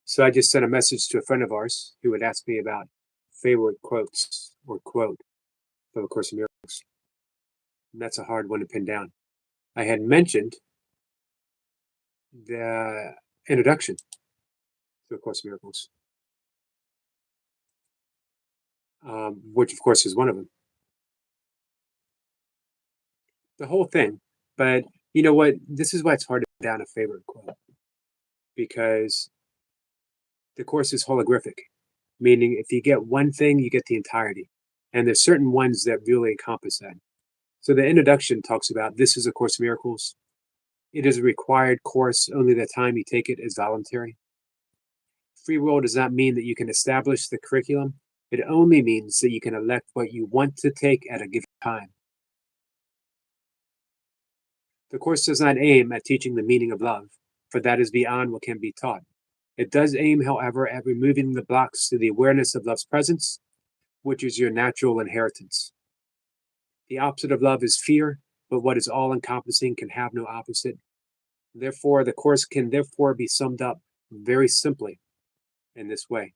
So I just sent a message to a friend of ours who had asked me about favorite quotes or quote from A Course in Miracles. And that's a hard one to pin down. I had mentioned the introduction to A Course in Miracles, which of course is one of them. The whole thing. But you know what? This is why it's hard to pin down a favorite quote because the course is holographic, meaning if you get one thing, you get the entirety. And there's certain ones that really encompass that. So the introduction talks about this is A Course in Miracles. It is a required course. Only the time you take it is voluntary. Free will does not mean that you can establish the curriculum. It only means that you can elect what you want to take at a given time. The course does not aim at teaching the meaning of love, for that is beyond what can be taught. It does aim, however, at removing the blocks to the awareness of love's presence, which is your natural inheritance. The opposite of love is fear, but what is all encompassing can have no opposite. Therefore, the course can therefore be summed up very simply in this way.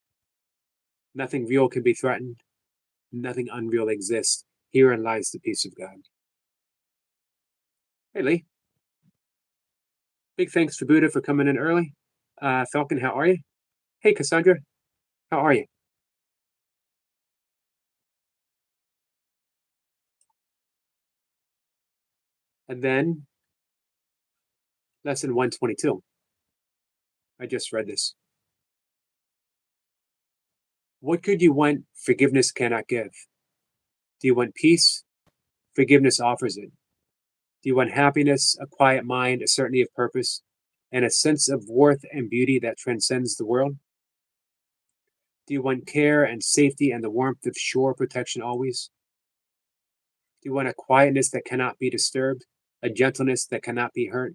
Nothing real can be threatened, nothing unreal exists. Herein lies the peace of God. Hey, Lee. Big thanks to Buddha for coming in early. Falcon, how are you? Hey, Cassandra, how are you? And then, lesson 122. I just read this. What could you want forgiveness cannot give? Do you want peace? Forgiveness offers it. Do you want happiness, a quiet mind, a certainty of purpose, and a sense of worth and beauty that transcends the world? Do you want care and safety and the warmth of shore protection always? Do you want a quietness that cannot be disturbed, a gentleness that cannot be hurt,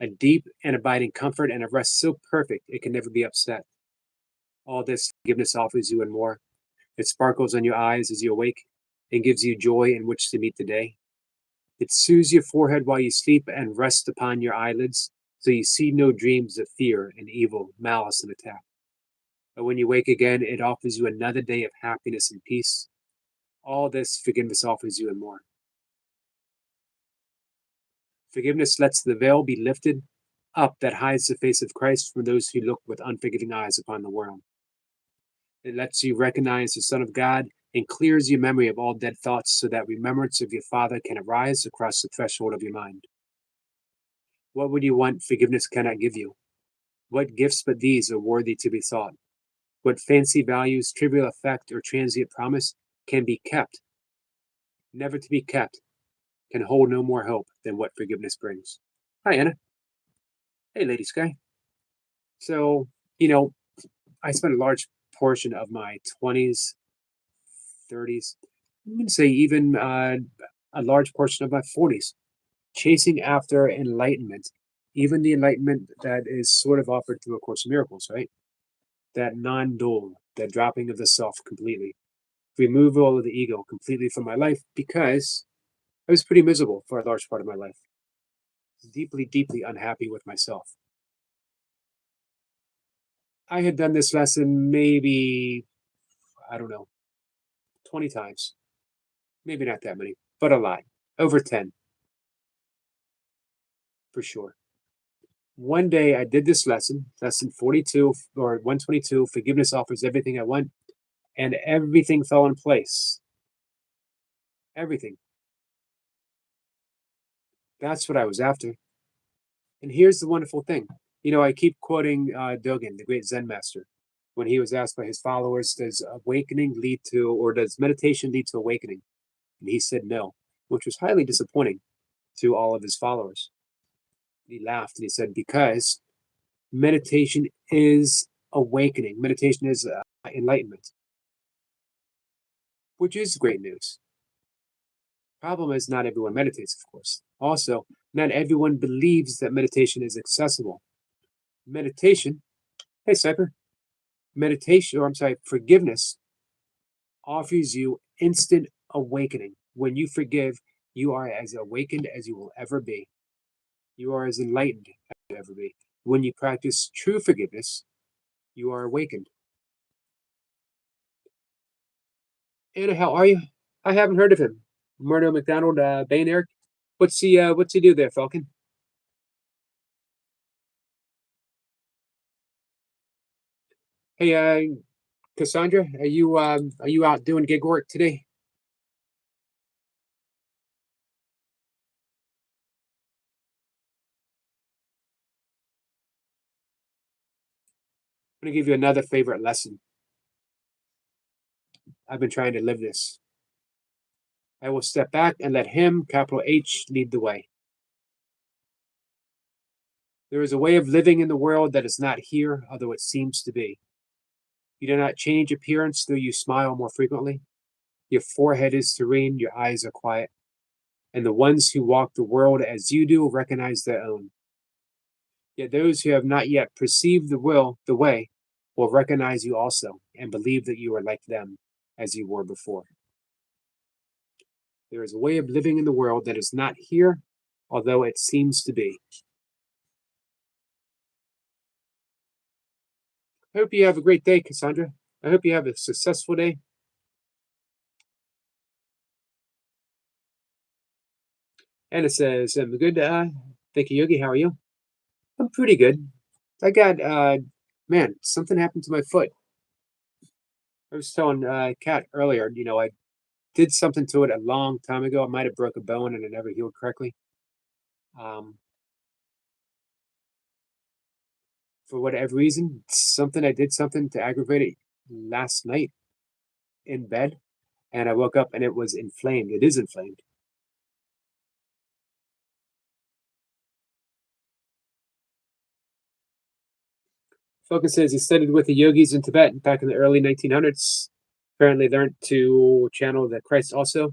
a deep and abiding comfort and a rest so perfect it can never be upset? All this forgiveness offers you and more. It sparkles in your eyes as you awake and gives you joy in which to meet the day. It soothes your forehead while you sleep and rests upon your eyelids, so you see no dreams of fear and evil, malice and attack. But when you wake again, it offers you another day of happiness and peace. All this forgiveness offers you and more. Forgiveness lets the veil be lifted up that hides the face of Christ from those who look with unforgiving eyes upon the world. It lets you recognize the Son of God and clears your memory of all dead thoughts so that remembrance of your Father can arise across the threshold of your mind. What would you want forgiveness cannot give you? What gifts but these are worthy to be sought? What fancy values, trivial effect, or transient promise can be kept, never to be kept, can hold no more hope than what forgiveness brings? Hi, Anna. Hey, Lady Sky. So, you know, I spent a large portion of my 20s, 30s, I'm going to say even a large portion of my 40s, chasing after enlightenment, even the enlightenment that is sort of offered through A Course in Miracles, right? That non-dual, that dropping of the self completely, removal of the ego completely from my life because I was pretty miserable for a large part of my life, deeply, deeply unhappy with myself. I had done this lesson maybe, I don't know, 20 times. Maybe not that many, but a lot. Over 10, for sure. One day I did this lesson, lesson 42 or 122, forgiveness offers everything I want, and everything fell in place. Everything. That's what I was after. And here's the wonderful thing. You know, I keep quoting Dogen, the great Zen master, when he was asked by his followers, does awakening lead to, or does meditation lead to awakening? And he said no, which was highly disappointing to all of his followers. He laughed and he said, because meditation is awakening, meditation is enlightenment, which is great news. Problem is, not everyone meditates, of course. Also, not everyone believes that meditation is accessible. Meditation, hey, Cypher, meditation, or I'm sorry, forgiveness offers you instant awakening. When you forgive, you are as awakened as you will ever be. You are as enlightened as you will ever be. When you practice true forgiveness, You are awakened. Anna, how are you? I haven't heard of him. Murdo McDonald, Bain Eric. What's he do there, Falcon? Hey, Cassandra, are you out doing gig work today? I'm gonna give you another favorite lesson. I've been trying to live this. I will step back and let him, capital H, lead the way. There is a way of living in the world that is not here, although it seems to be. You do not change appearance, though you smile more frequently. Your forehead is serene, your eyes are quiet, and the ones who walk the world as you do recognize their own. Yet those who have not yet perceived the way, will recognize you also and believe that you are like them as you were before. There is a way of living in the world that is not here, although it seems to be. I hope you have a great day, Cassandra. I hope you have a successful day. Anna says, I'm good. Thank you, Yogi. How are you? I'm pretty good. I got, man, something happened to my foot. I was telling Kat earlier, I did something to it a long time ago. I might have broke a bone and it never healed correctly. Um, for whatever reason, I did something to aggravate it last night in bed, and I woke up and it was inflamed. It is inflamed. Focus says he studied with the yogis in Tibet back in the early 1900s. Apparently learned to channel the Christ also.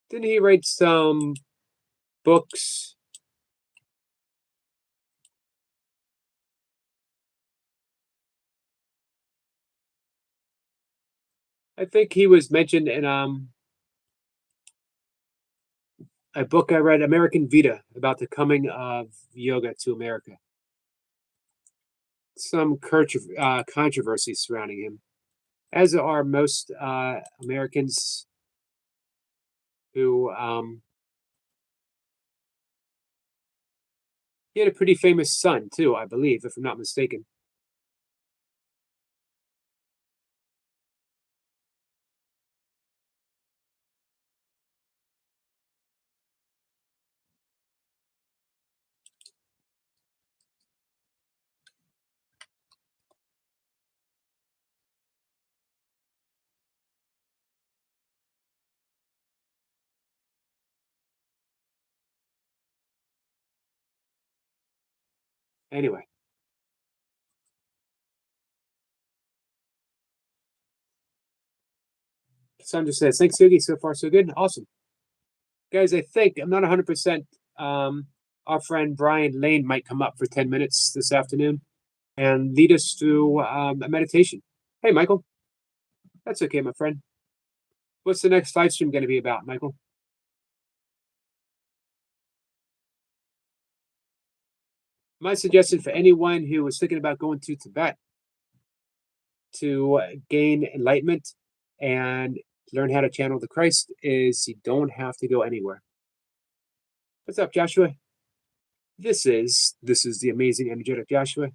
Didn't he write some books? I think he was mentioned in a book I read, American Vita, about the coming of yoga to America. Some controversy surrounding him, as are most Americans who he had a pretty famous son too, I believe, if I'm not mistaken. Anyway, son just says, "Thanks, Sugi. So far, so good. Awesome, guys. I think I'm not 100%. Our friend Brian Lane might come up for 10 minutes this afternoon and lead us through a meditation. Hey, Michael, that's okay, my friend. What's the next live stream going to be about, Michael? My suggestion for anyone who was thinking about going to Tibet to gain enlightenment and learn how to channel the Christ is you don't have to go anywhere. What's up, Joshua? This is the amazing energetic Joshua.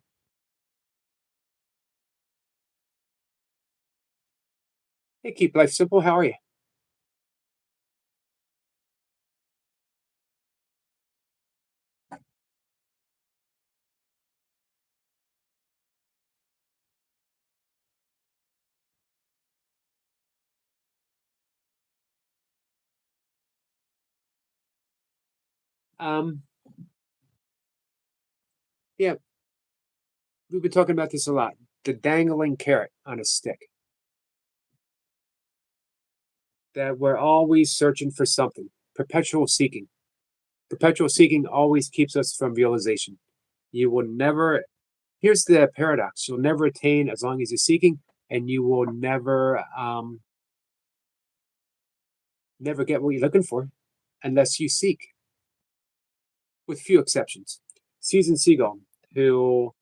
Hey, keep life simple. How are you? Um, yeah, we've been talking about this a lot. The dangling carrot on a stick. That we're always searching for something. Perpetual seeking. Perpetual seeking always keeps us from realization. You will never. Here's the paradox: you'll never attain as long as you're seeking, and you will never get what you're looking for unless you seek, with few exceptions. Susan Siegel. who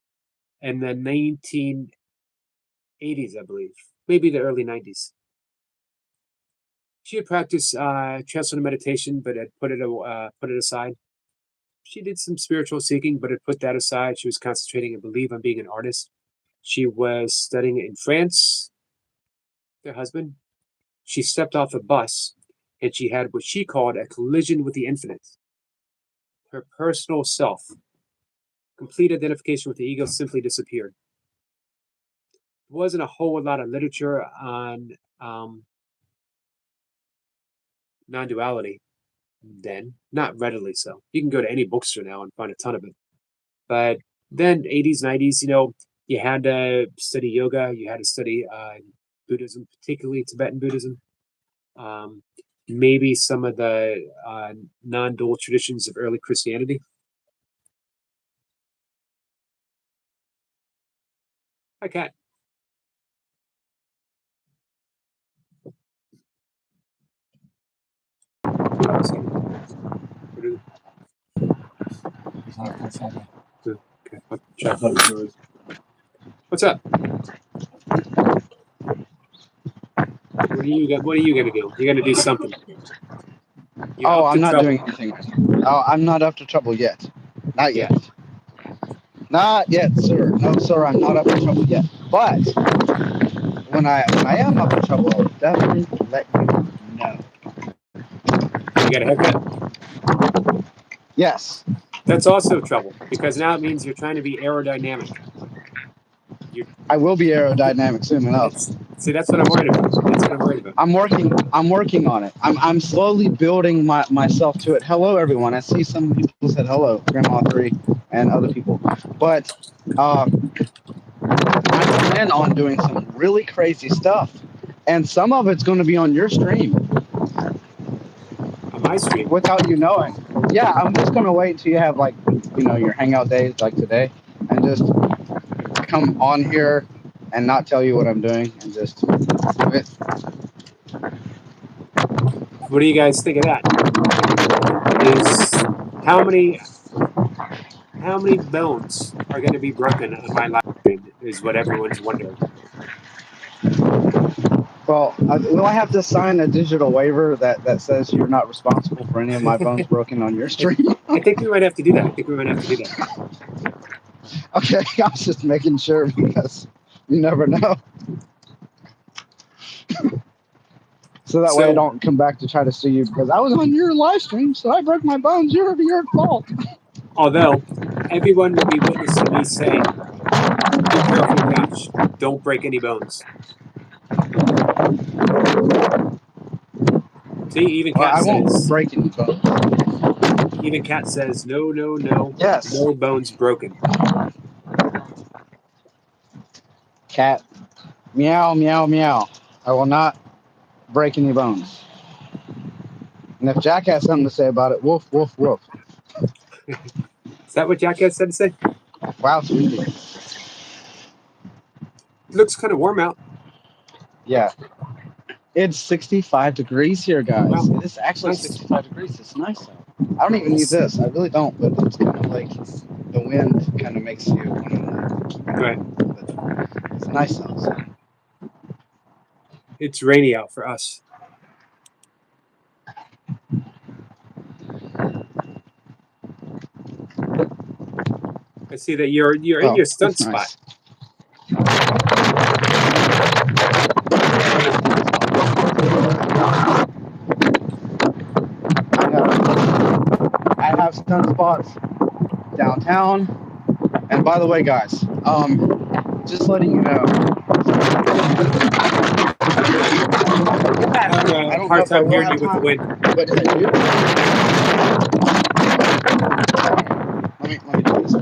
in the 1980s, I believe, maybe the early 90s, she had practiced transcendental meditation, but had put it aside. She did some spiritual seeking, but had put that aside. She was concentrating, I believe, on being an artist. She was studying in France. Their husband. She stepped off a bus, and she had what she called a collision with the infinite. Her personal self, complete identification with the ego, simply disappeared. There wasn't a whole lot of literature on non-duality then, not readily so. You can go to any bookstore now and find a ton of it. But then 80s, 90s, you had to study yoga, you had to study Buddhism, particularly Tibetan Buddhism. Maybe some of the non-dual traditions of early Christianity. Hi, Kat. What's up? What are you gonna do? You're gonna do something. I'm not doing anything. Oh, I'm not up to trouble yet. Not yet. Not yet, sir. No, sir, I'm not up to trouble yet. But when I am up to trouble, I'll definitely let you know. You got a haircut? Yes. That's also trouble, because now it means you're trying to be aerodynamic. I will be aerodynamic soon enough. See, that's what I'm worried about. I'm working on it. I'm slowly building myself to it. Hello, everyone. I see some people said hello, Grandma 3 and other people. But I plan on doing some really crazy stuff, and some of it's going to be on your stream. On my stream? Without you knowing. Yeah, I'm just going to wait until you have your hangout days like today, and just come on here and not tell you what I'm doing and just do it. What do you guys think of that? How many bones are going to be broken on my live stream is what everyone's wondering. Well, will I have to sign a digital waiver that says you're not responsible for any of my bones broken on your stream? I think we might have to do that. Okay, I was just making sure because you never know. So that way I don't come back to try to sue you because I was on your live stream, so I broke my bones. Your fault. Although everyone will be witnessing me say, "Be careful, Peach. Don't break any bones." See, even Kat says, I won't break any bones. Even Kat says, no. Yes. No bones broken. Cat, meow, meow, meow. I will not break any bones. And if Jack has something to say about it, woof, woof, woof. Is that what Jack has said to say? Wow, sweetie. Looks kind of warm out. Yeah. It's 65 degrees here, guys. Wow. It is actually nice. 65 degrees. It's nice out. I don't even need this. I really don't, but it's kind of like the wind kind of makes you want to keep it right. It's nice outside. It's rainy out for us. I see that you're in your stunt spot. Nice. I have stunt spots downtown. And by the way, guys, just letting you know. I have a hard time hearing you with the wind. But I do. Let me do this.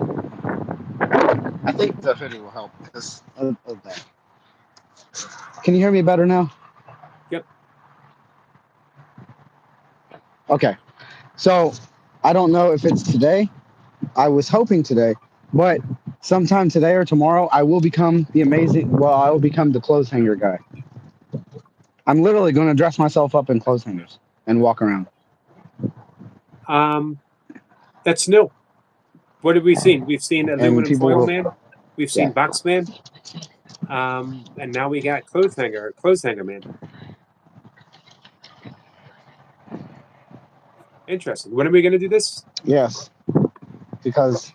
I think the hoodie will help because of that. Can you hear me better now? Yep. Okay. So I don't know if it's today. I was hoping today, but sometime today or tomorrow, I will become I will become the clothes hanger guy. I'm literally going to dress myself up in clothes hangers and walk around. That's new. What have we seen? We've seen and aluminum people foil were, man. We've yeah, seen box man. And now we got clothes hanger man. Interesting. When are we going to do this? yes, because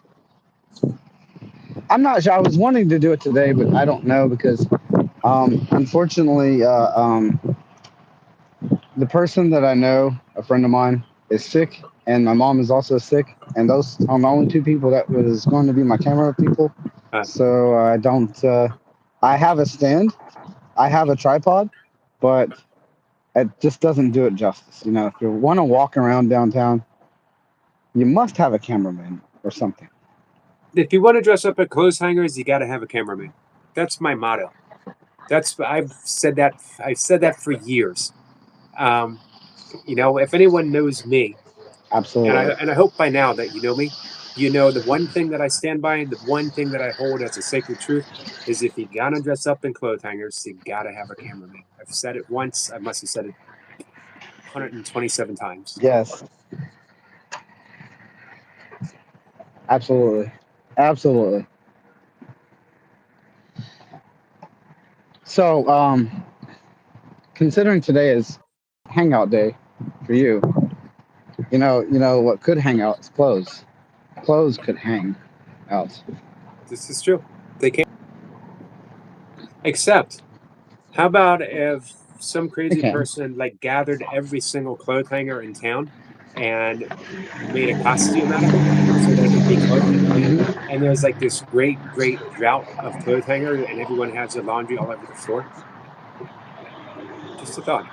I'm not sure. I was wanting to do it today, but I don't know because, unfortunately, the person that I know, a friend of mine, is sick, and my mom is also sick, and those are my only two people that was going to be my camera people. Uh, So I don't. I have a stand, I have a tripod, but it just doesn't do it justice. You know, if you want to walk around downtown, you must have a cameraman or something. if you want to dress up at clothes hangers, you got to have a cameraman. That's my motto. That's I've said that. I've said that for years. Um, if anyone knows me, and I Absolutely. and I hope by now that you know me, you know the one thing that I stand by, the one thing that I hold as a sacred truth, is if you gotta dress up in clothes hangers, you gotta have a cameraman. I've said it once. I must have said it 127 times. Yes, absolutely. Absolutely. So, considering today is Hangout Day for you, you know what could hang out is clothes. Clothes could hang out. This is true. They can't. Except, how about if some They crazy can. person like gathered every single clothes hanger in town and made a costume out of them so they could be clothed? Hmm. And there's like this great drought of clothes hangers, and everyone has their laundry all over the floor. Just a thought.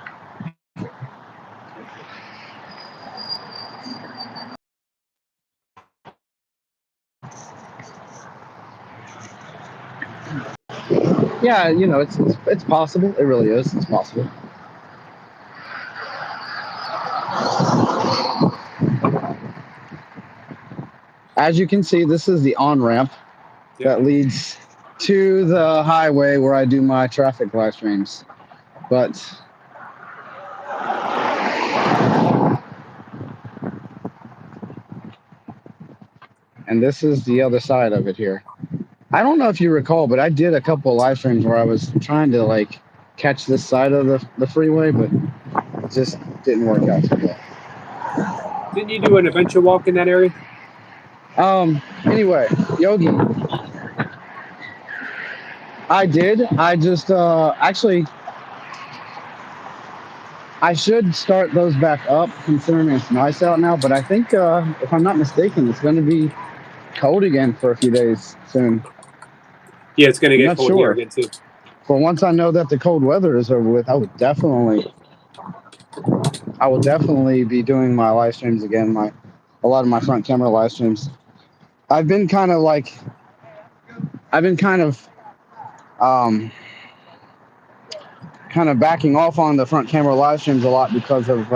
Yeah, it's possible. It really is. It's possible. As you can see, this is the on ramp Yep. that leads to the highway where I do my traffic live streams. But and this is the other side of it here. I don't know if you recall, but I did a couple of live streams where I was trying to like catch this side of the freeway, but it just didn't work out too well. Didn't you do an adventure walk in that area? Anyway, Yogi, I did. I just actually I should start those back up considering it's nice out now, but I think if I'm not mistaken, it's going to be cold again for a few days soon. Yeah, it's going to I'm get not cold here sure. again too. But once I know that the cold weather is over with, I will definitely be doing my live streams again. A lot of my front camera live streams. I've been kind of like I've been um kind of backing off on the front camera live streams a lot because of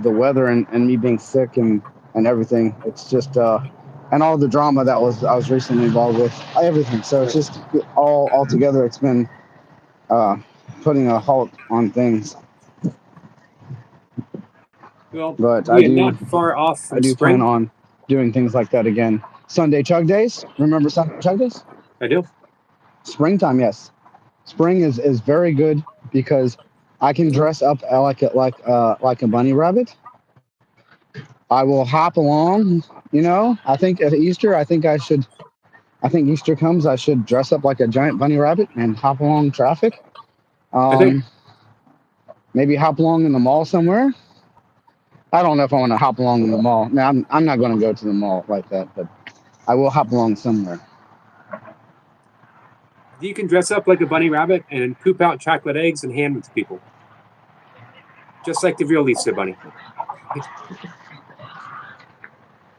the weather and me being sick and everything. It's just and all the drama that I was recently involved with, everything. So it's Right. just all together. It's been uh, putting a halt on things. Well, But we are not far off I from do plan spring. on doing things like that again. Sunday chug days. Remember Sunday chug days? I do. Springtime, yes. Spring is very good because I can dress up like a bunny rabbit. I will hop along. I think at Easter, I think Easter comes. I should dress up like a giant bunny rabbit and hop along traffic. I think Um, maybe hop along in the mall somewhere. I don't know if I want to hop along in the mall. No, I'm not going to go to the mall like that, but I will hop along somewhere. you can dress up like a bunny rabbit and poop out chocolate eggs and hand them to people, just like the real Lisa Bunny.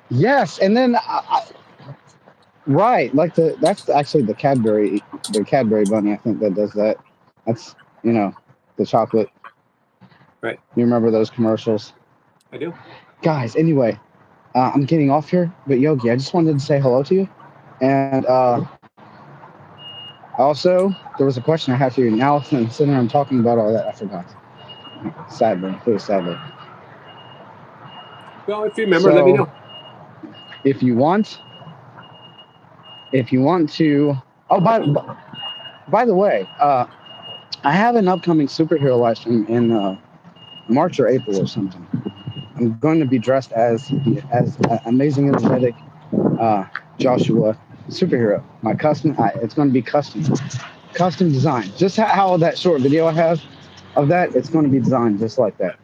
Yes, and then right, like that's actually the Cadbury bunny. I think that does that. That's the chocolate. Right. You remember those commercials, I do. guys? Anyway, I'm getting off here, but Yogi, I just wanted to say hello to you, and also there was a question I had for you. Now, considering I'm talking about all that, I forgot. Sadly. Well, if you remember, let me So, know. if you want, if you want to, oh, by the way, I have an upcoming superhero live stream in March or April or something. I'm going to be dressed as amazing energetic uh, Joshua superhero. My custom, it's going to be custom design. Just how that short video I have of that, it's going to be designed just like that.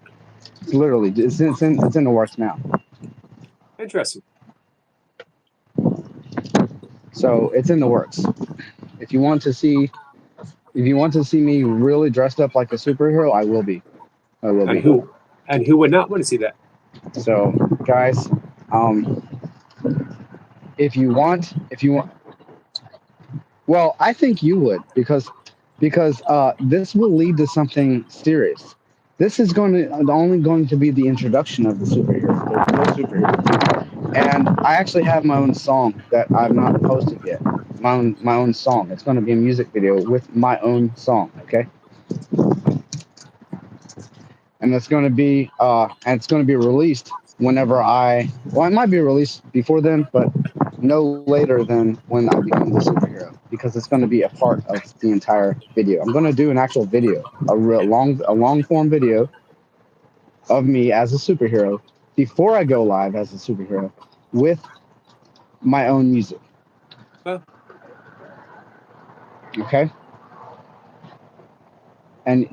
It's literally it's in the works now. Interesting. So it's in the works. If you want to see if you want to see me really dressed up like a superhero, I will be. I will And be. who would not want to see that? So guys, um, if you want, well, I think you would because this will lead to something serious. This is going to only going to be the introduction of the superhero, the real superhero. And I actually have my own song that I've not posted yet. My own song. It's going to be a music video with my own song. Okay, and it's going to be released whenever it might be released before then, but no later than when I become the superhero because it's going to be a part of the entire video. I'm going to do an actual video, a long form video of me as a superhero before I go live as a superhero with my own music. Well, Okay, and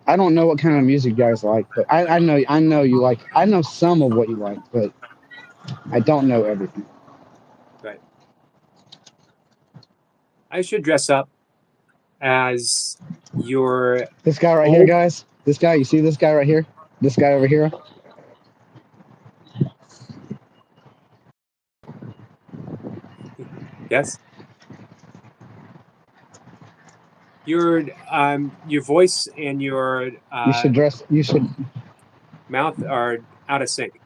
I don't know what kind of music you guys like, but I know you like. I know some of what you like, but I don't know everything. right. I should dress up as your This guy right here, old. guys. This guy, you see this guy right here? This guy over here? Yes, your voice and your You should, mouth are out of sync.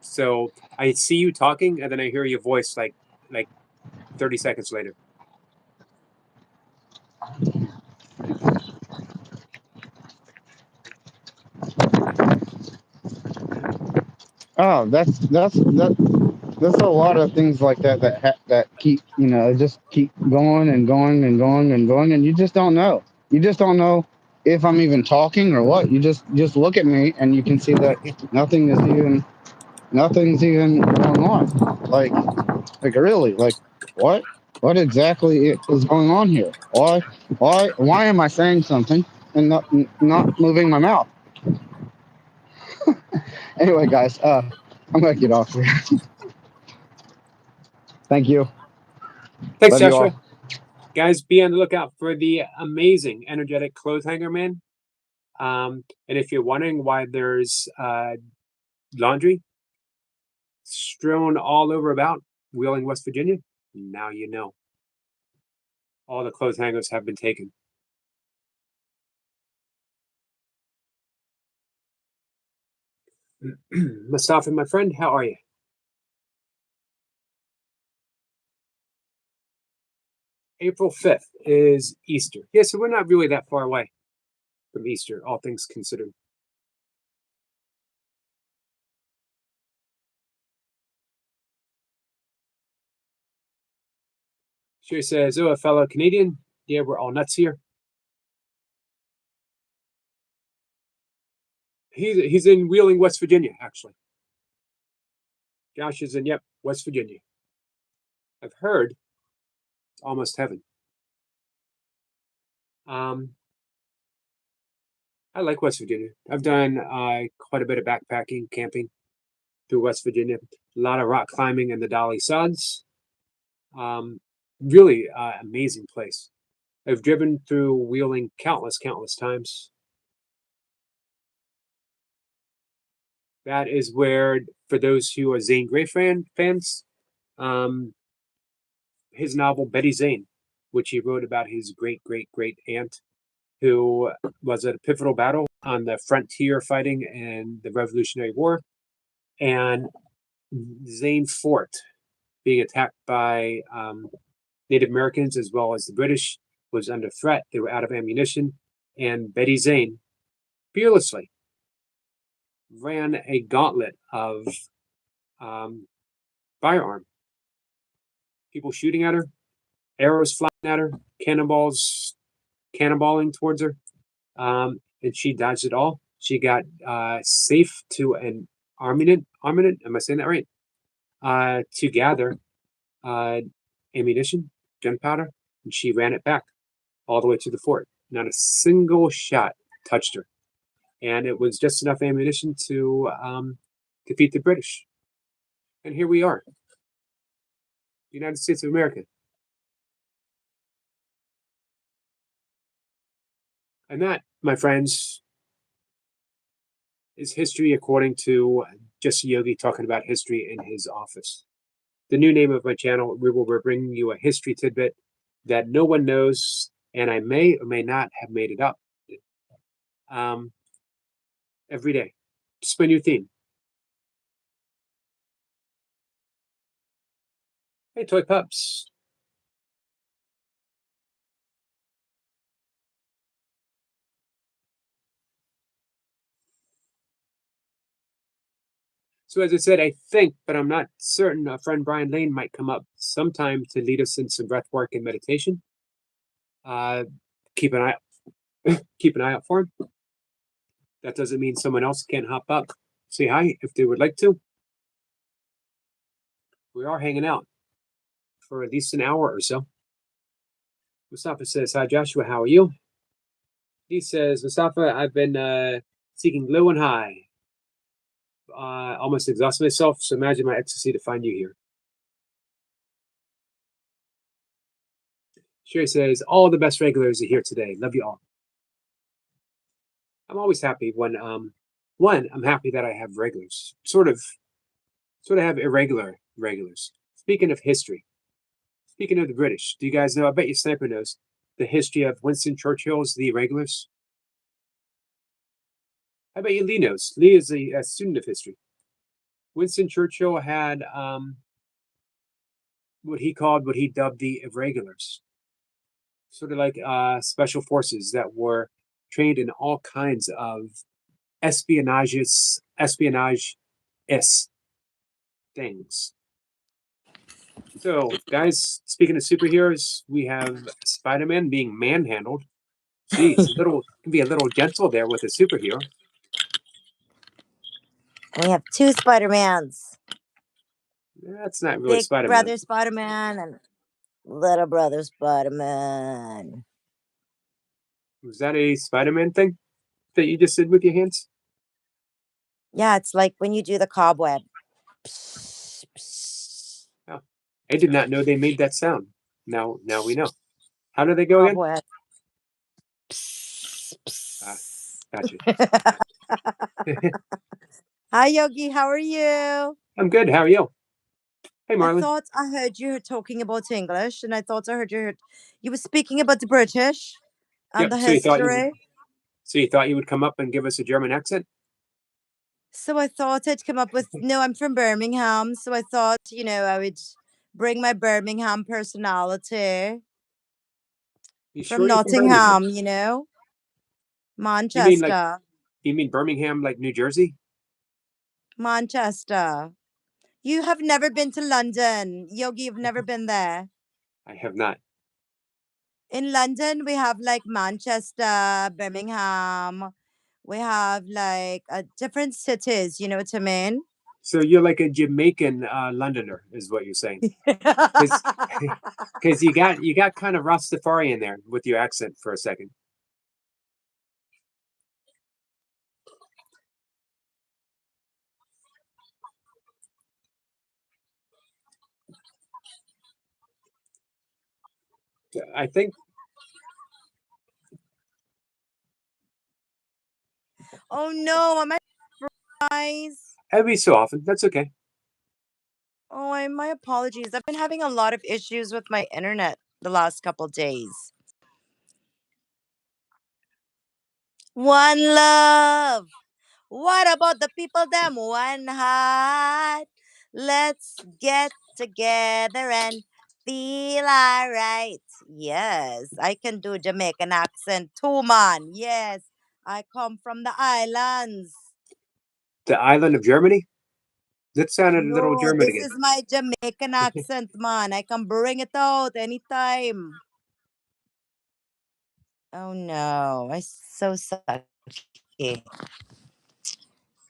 So I see you talking, and then I hear your voice like 30 seconds later. oh, that's a lot of things like that that keep, just keep going and going and going and going. And you just don't know. You just don't know if I'm even talking or what. You just look at me and you can see that nothing is even, nothing's even going on. Like really, like what? What exactly is going on here? Why am I saying something and not moving my mouth? Anyway, guys, I'm gonna get off here. Thank you. Thanks, Love you Joshua. all. Guys, be on the lookout for the amazing, energetic clothes hanger man. And if you're wondering why there's laundry strewn all over about Wheeling, West Virginia, now you know. All the clothes hangers have been taken. Mustafa, my friend, how are you? April 5th is Easter. Yeah, so we're not really that far away from Easter, all things considered. She says, "Oh, a fellow Canadian. Yeah, we're all nuts here. He's in Wheeling, West Virginia, actually. Josh is in, yep, West Virginia. I've heard it's almost heaven. Um, I like West Virginia. I've done quite a bit of backpacking, camping through West Virginia. A lot of rock climbing in the Dolly Suds. Um, really amazing place. I've driven through Wheeling countless times. That is where, for those who are Zane Grey fans, um, his novel Betty Zane, which he wrote about his great aunt, who was at a pivotal battle on the frontier fighting in the Revolutionary War, and Zane Fort being attacked by Native Americans as well as the British was under threat. They were out of ammunition, and Betty Zane fearlessly ran a gauntlet of um, firearm people shooting at her, arrows flying at her, cannonballing towards her, and she dodged it all. She got safe to an armament. Am I saying that right? To gather uh, ammunition, gunpowder, and she ran it back all the way to the fort. Not a single shot touched her, and it was just enough ammunition to defeat the British. And here we are, the United States of America. And that, my friends, is history according to Jesse Yogi talking about history in his office. The new name of my channel, we will be bringing you a history tidbit that no one knows, and I may or may not have made it up. Every day. Just my new theme. Hey, Toy Pups. So as I said, I think, but I'm not certain, our friend Brian Lane might come up sometime to lead us in some breath work and meditation. Keep an eye out for him. That doesn't mean someone else can't hop up, say hi if they would like to. We are hanging out for at least an hour or so. Mustafa says, hi Joshua, how are you? He says, Mustafa, I've been seeking low and high. Almost exhausted myself, so imagine my ecstasy to find you here. Sherry says, all the best regulars are here today. Love you all. I'm always happy when I'm happy that I have regulars. Sort of have irregular regulars. Speaking of history, speaking of the British, do you guys know, I bet you Sniper knows, the history of Winston Churchill's The Irregulars? I bet you Lee knows. Lee is a student of history. Winston Churchill had what he dubbed the irregulars. Sort of like special forces that were trained in all kinds of espionage-ish things. So, guys, speaking of superheroes, we have Spider-Man being manhandled. Geez, can be a little gentle there with a superhero. We have two Spider-Mans. That's not really Big Spider-Man. brother Spider-Man and little brother Spider-Man. Was that a Spider-Man thing that you just did with your hands? Yeah, it's like when you do the cobweb. Oh, I did not know they made that sound. Now we know. How do they go Cobweb. Gotcha. Hi, Yogi. How are you? I'm good. How are you? Hey, I Marlon. thought I heard you talking about English, and I thought I heard you were speaking about the British and the So history. you thought you would come up and give us a German accent? So I thought I'd come up with, no, I'm from Birmingham. So I thought, I would bring my Birmingham personality You from sure you're from Birmingham? Nottingham, You Manchester. mean Birmingham, like New Jersey? Manchester. You have never been to London. Yogi, you've never been there. I have not. In London, we have like Manchester, Birmingham. We have like different cities, you know what I mean? So you're like a Jamaican Londoner, is what you're saying? Because you got kind of Rastafari in there with your accent for a second. I think. Oh no, am I surprised? Every so often, that's okay. Oh, my apologies. I've been having a lot of issues with my internet the last couple days. One love. What about the people them one heart? Let's get together and feel alright. Yes, I can do Jamaican accent too, man. Yes, I come from the islands. The island of Germany? That sounded a little No, German this again. is my Jamaican accent, man. I can bring it out anytime. Oh no, I so sucky.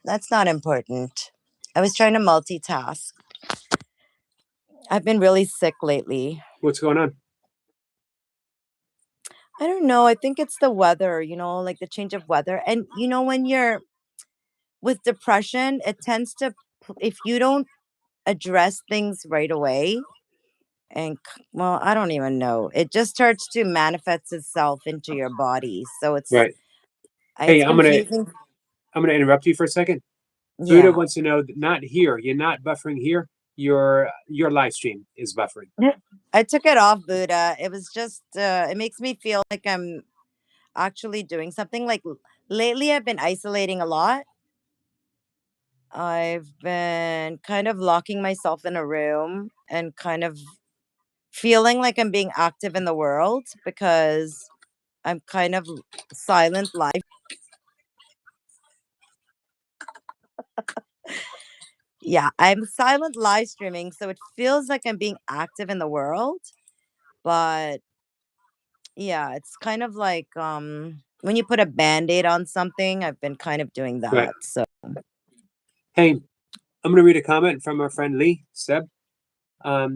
That's not important. I was trying to multitask. I've been really sick lately. What's going on? I don't know. I think it's the weather, like the change of weather. And when you're with depression, it tends to, if you don't address things right away, and well, I don't even know, it just starts to manifest itself into your body. So Right. Hey, it's confusing. I'm gonna interrupt you for a second. Buddha Yeah. wants to know that not here. You're not buffering here. Your live stream is buffering. I took it off, Buddha. It was just it makes me feel like I'm actually doing something. Like lately I've been isolating a lot. I've been kind of locking myself in a room and kind of feeling like I'm being active in the world because I'm kind of silent live. Yeah, I'm silent live streaming, so it feels like I'm being active in the world. But yeah, it's kind of like when you put a band-aid on something, I've been kind of doing Right. that. So Hey, I'm gonna read a comment from our friend Lee Seb,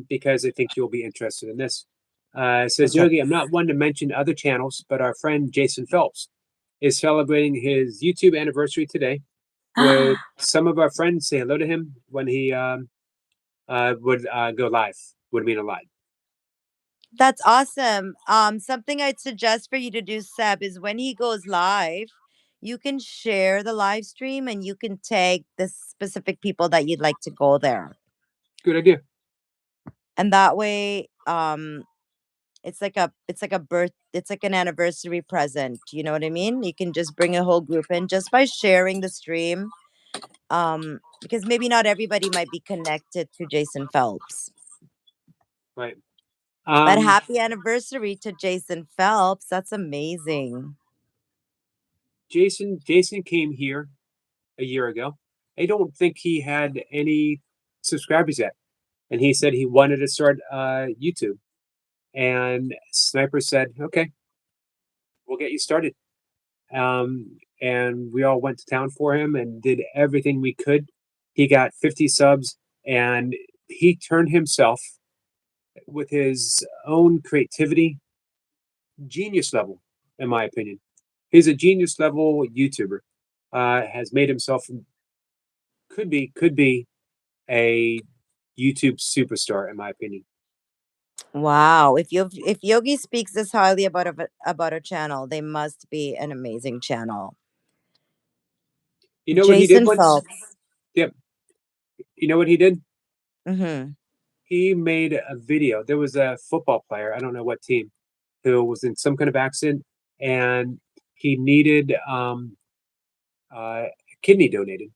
because I think you'll be interested in this. It says, okay. Yogi, I'm not one to mention other channels, but our friend Jason Phelps is celebrating his YouTube anniversary today. Would some of our friends say hello to him when he would go live? Would mean a live. That's awesome. Something I'd suggest for you to do, Seb, is when he goes live, you can share the live stream and you can tag the specific people that you'd like to go there. Good idea. And that way, it's like an anniversary present. You know what I mean? You can just bring a whole group in just by sharing the stream. Because maybe not everybody might be connected to Jason Phelps. Right. But happy anniversary to Jason Phelps. That's amazing. Jason came here a year ago. I don't think he had any subscribers yet, and he said he wanted to start YouTube. And Sniper said, "Okay, we'll get you started." And we all went to town for him and did everything we could. He got 50 subs, and he turned himself with his own creativity, genius level, in my opinion. He's a genius level YouTuber. Has made himself could be a YouTube superstar, in my opinion. Wow. If Yogi speaks this highly about a channel, they must be an amazing channel. You know what he did Jason once? Phelps. Yep. You know what he did? Mm-hmm. He made a video. There was a football player, I don't know what team, who was in some kind of accident, and he needed a kidney donated,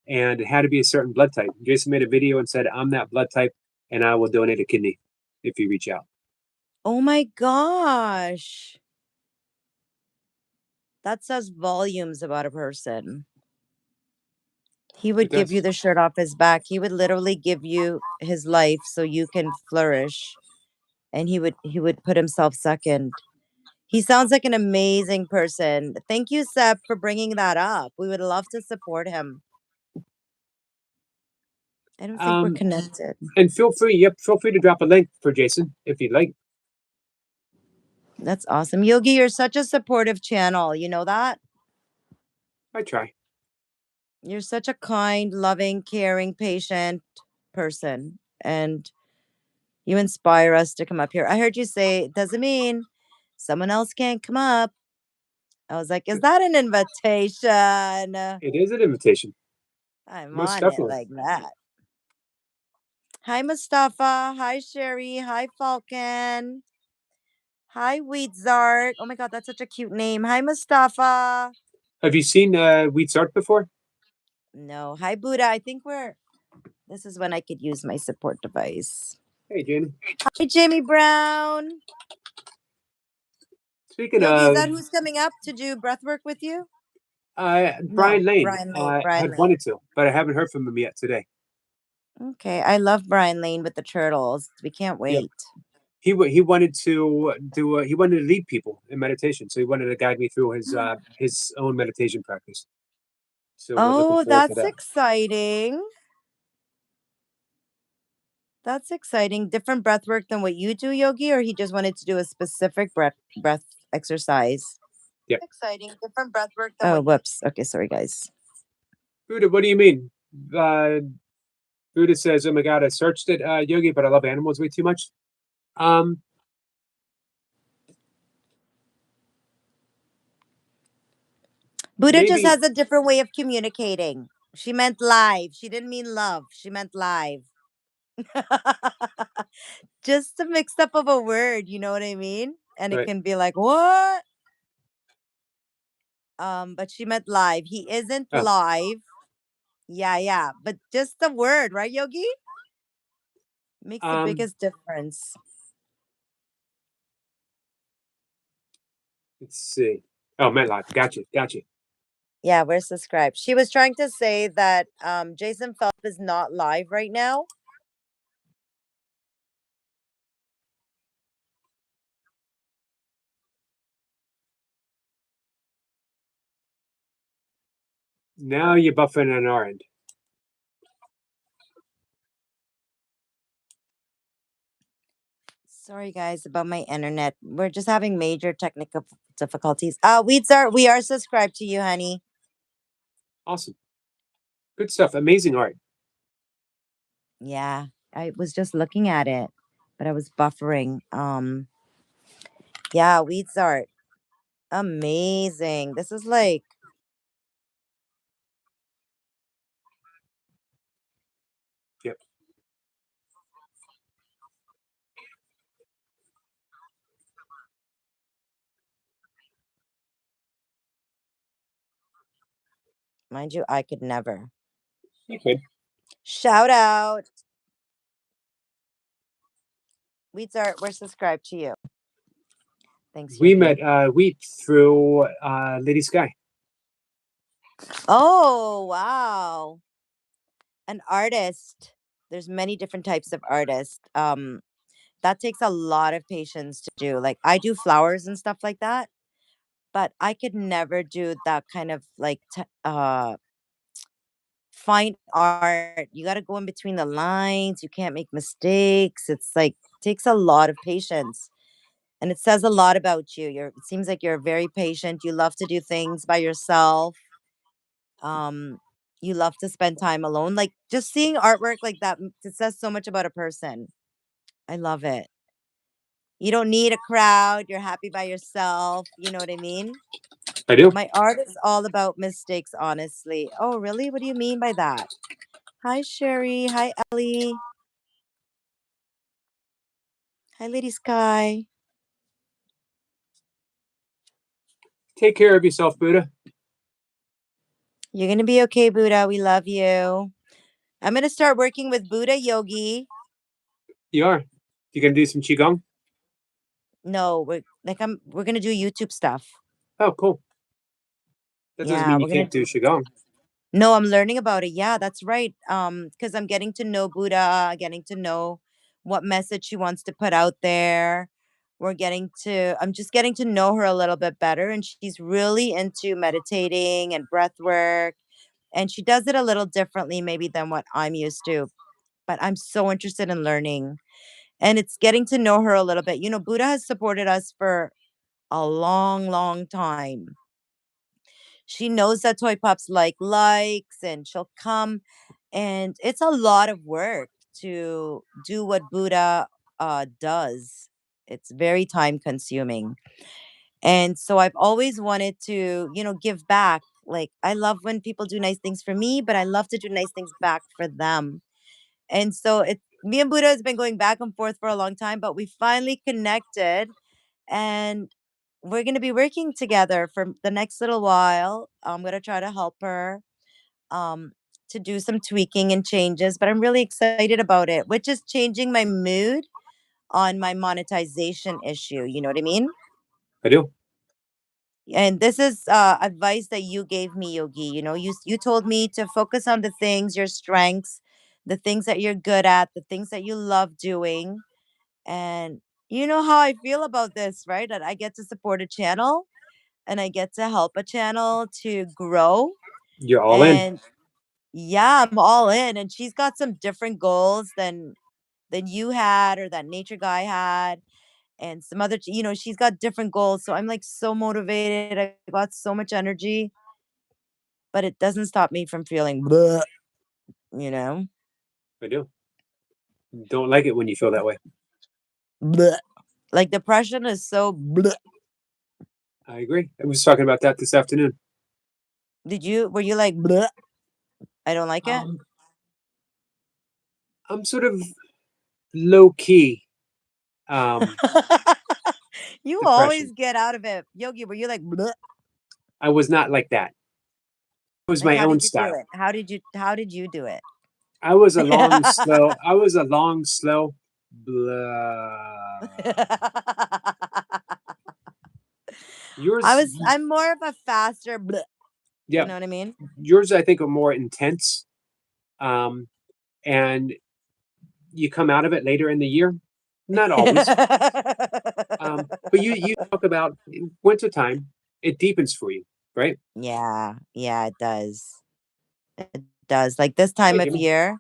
and it had to be a certain blood type. Jason made a video and said, "I'm that blood type, and I will donate a kidney if you reach out." Oh my gosh. That says volumes about a person. He It would give does. you the shirt off his back. He would literally give you his life so you can flourish. And he would put himself second. He sounds like an amazing person. Thank you, Seb, for bringing that up. We would love to support him. I don't think we're Um, connected. and feel free to drop a link for Jason if you'd like. That's awesome. Yogi, you're such a supportive channel. You know that? I try. You're such a kind, loving, caring, patient person. And you inspire us to come up here. I heard you say it doesn't mean someone else can't come up. I was like, is that an invitation? It is an invitation, I'm most on it definitely. like that. Hi, Mustafa. Hi, Sherry. Hi, Falcon. Hi, Weedzart. Oh my God, that's such a cute name. Hi, Mustafa. Have you seen Wheat's art before? No. Hi, Buddha. I think this is when I could use my support device. Hey, Jane. Hi, Jamie Brown. Speaking Yogi, is of, that who's coming up to do breath work with you? Brian No, Lane Brian Lane. Brian had Lane. wanted to, but I haven't heard from him yet today. Okay, I love Brian Lane with the turtles. We can't Yeah, wait. he wanted to do he wanted to lead people in meditation, so he wanted to guide me through his own meditation practice. So we're looking Oh, forward to that's that. exciting. That's exciting. Different breath work than what you do, Yogi, or he just wanted to do a specific breath exercise? Yeah, Exciting. Different breath work than oh, whoops. Okay, sorry guys. Buddha, what do you mean? Uh, Buddha says, "Oh my God, I searched it, Yogi, but I love animals way too much." Um, Buddha just maybe has a different way of communicating. She meant live. She didn't mean love. She meant live. Just a mix up of a word, you know what I mean? And it right. can be like, what? But she meant live. He isn't Oh, live. Yeah, yeah. But just the word, right, Yogi? Makes the um, biggest difference. let's see. Oh, MetLife. Gotcha, gotcha. Yeah, we're subscribed. She was trying to say that Jason Phelps is not live right now. Now you're buffering on our end. Sorry guys about my internet. We're just having major technical difficulties. We are subscribed to you, honey. Awesome, good stuff. Amazing art. Yeah. I was just looking at it, but I was buffering. Yeah, Weeds art. Amazing. This is like, Yep. mind you, I could never. You could. Shout out. Weeds art, we're subscribed to you. Thanks, We Yogi. met Wheat through Lady Sky. Oh, wow. An artist. There's many different types of artists. That takes a lot of patience to do. Like I do flowers and stuff like that, but I could never do that kind of like fine art. You got to go in between the lines. You can't make mistakes. It's like takes a lot of patience. And it says a lot about you. It seems like you're very patient. You love to do things by yourself. Um you love to spend time alone. Like just seeing artwork like that, it says so much about a person. I love it. You don't need a crowd. You're happy by yourself. You know what I mean? I do. My art is all about mistakes, honestly. Oh, really? What do you mean by that? Hi, Sherry. Hi, Ellie. Hi, Lady Sky. Take care of yourself, Buddha. You're going to be okay, Buddha. We love you. I'm going to start working with Buddha Yogi. You are. You gonna do some qigong? No, we're going to do YouTube stuff. Oh, cool. That doesn't Yeah, mean you we're going can't to do qigong. No, I'm learning about it. Yeah, that's right. Because I'm getting to know Buddha, getting to know what message she wants to put out there. I'm just getting to know her a little bit better. And she's really into meditating and breath work. And she does it a little differently, maybe than what I'm used to. But I'm so interested in learning. And it's getting to know her a little bit. Buddha has supported us for a long, long time. She knows that Toy Pops likes and she'll come, and it's a lot of work to do what Buddha does. It's very time consuming. And so I've always wanted to, give back. Like I love when people do nice things for me, but I love to do nice things back for them. And so it me and Buddha has been going back and forth for a long time, but we finally connected, and we're going to be working together for the next little while. I'm going to try to help her um, to do some tweaking and changes, but I'm really excited about it, which is changing my mood on my monetization issue. You know what I mean? I do. And this is advice that you gave me, Yogi. You told me to focus on the things, your strengths the things that you're good at, the things that you love doing. And you know how I feel about this, right? That I get to support a channel and I get to help a channel to grow. You're all in. And yeah, I'm all in. And she's got some different goals than you had or that nature guy had. And some other, she's got different goals. So I'm like so motivated. I got so much energy, but it doesn't stop me from feeling, bleh, you know, I do. Don't like it when you feel that way. bleh. Like depression is so, bleh. I agree. I was talking about that this afternoon. Were you like, bleh, I don't like it? Um, I'm sort of low key You depression. always get out of it. Yogi, were you like, bleh? I was not like that. It was Like, my how own did you do style. it? How did you do it? I was a long, slow. I was a long, slow. Blah. Yours, I'm more of a faster, bleh. You yeah, know what I mean? yours. I think are more intense. Um, and you come out of it later in the year. Not always. But you talk about winter time. It deepens for you, right? Yeah, yeah, it does. It does. Like this time Thank of you. year.